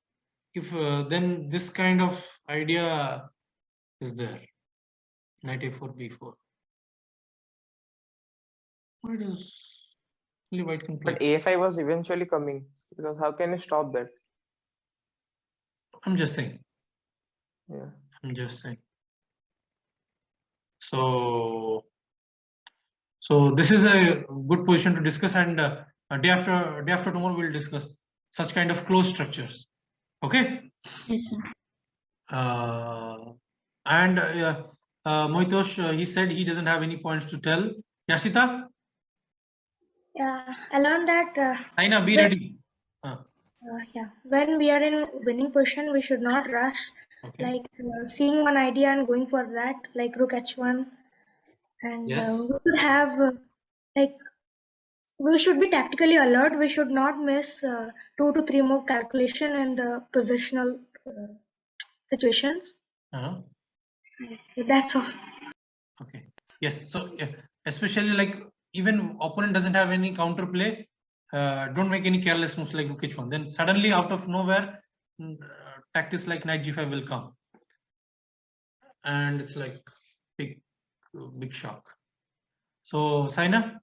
if then this kind of idea is there. Knight a4, b4. What is only white can play? But a5 was eventually coming, because how can you stop that? I'm just saying. Yeah. I'm just saying. So this is a good position to discuss, and day after tomorrow we'll discuss such kind of closed structures. Okay. Yes, sir. And Moitosh, he said he doesn't have any points to tell. Yashita? Yeah, I learned that Aina, be when, ready. when we are in winning position, we should not rush. Okay. Like seeing one idea and going for that, like rook h1, and Yes. we should have like we should be tactically alert. We should not miss 2 to 3 move calculation in the positional situations. That's all. Okay. Yes. So especially like even opponent doesn't have any counter play, don't make any careless moves like rook h1. Then suddenly out of nowhere, tactics like knight g5 will come, and it's like big shock. So Saina?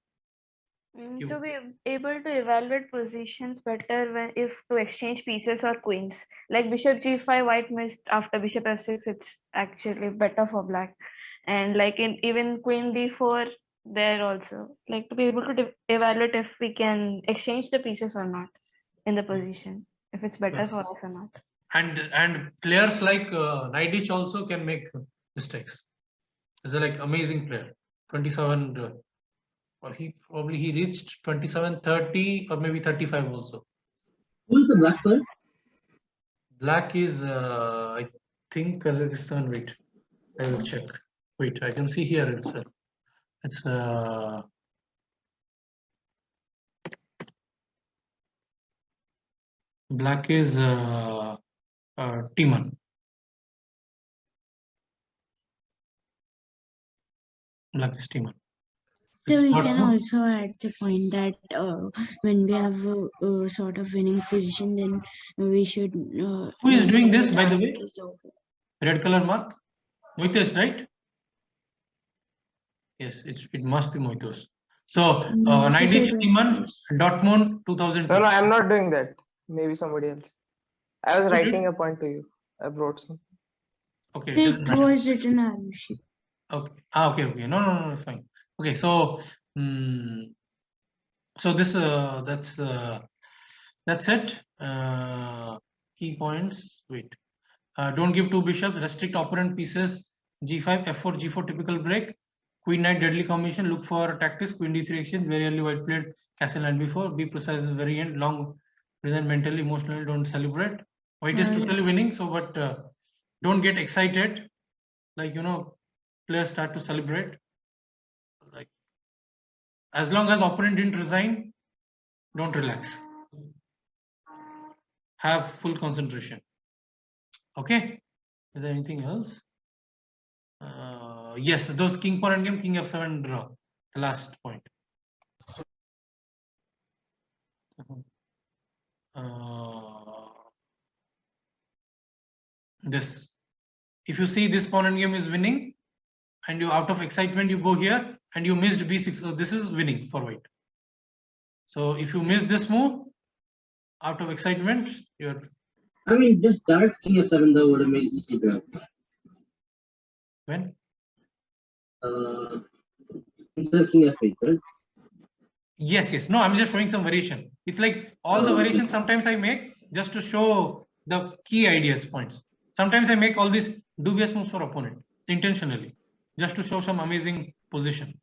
To be able to evaluate positions better when if to exchange pieces or queens, like bishop g5, white missed after bishop f6, it's actually better for black, and like in even queen d4 there also, like to be able to evaluate if we can exchange the pieces or not in the position, if it's better for us or not. And players like Naiditsch also can make mistakes. He's a like amazing player. 27. Or he reached 27, 30, or maybe 35 also. Who is the black player? Black is I think Kazakhstan. Wait, I will check. Wait, I can see here it's black is Timman. Black is Timman. So we can also add the point that when we have a sort of winning position, then we should. Who is doing this, by the way? Over. Red color mark. Moitos, right? Yes, it must be Moitos. So Naiditsch, Timman, Dortmund, 2002. No, I'm not doing that. Maybe somebody else. I was writing a point to you. I wrote something. Okay. It was written Arushi. Okay. Okay. No, fine. Okay, so so this that's it. Key points. Wait. Don't give two bishops. Restrict opponent pieces. G5, F4, G4 typical break. Queen knight deadly combination. Look for tactics. Queen D3 exchange. Very early white played castle knight b4. Be precise in very end. Long present mentally, emotionally. Don't celebrate. White is totally winning. So, but don't get excited. Like players start to celebrate. Like as long as opponent didn't resign, don't relax. Have full concentration. Okay. Is there anything else? Yes, those king pawn endgame, king f7 draw. The last point. This. If you see this pawn endgame is winning, and you out of excitement you go here and you missed b6, so this is winning for white. So if you miss this move, out of excitement, you're. I mean, just direct king f7 though would have made it easy draw. When? Instead of king f8, right? Yes. No, I'm just showing some variation. It's like all the variations sometimes I make just to show the key ideas points. Sometimes I make all these dubious moves for opponent intentionally, just to show some amazing position.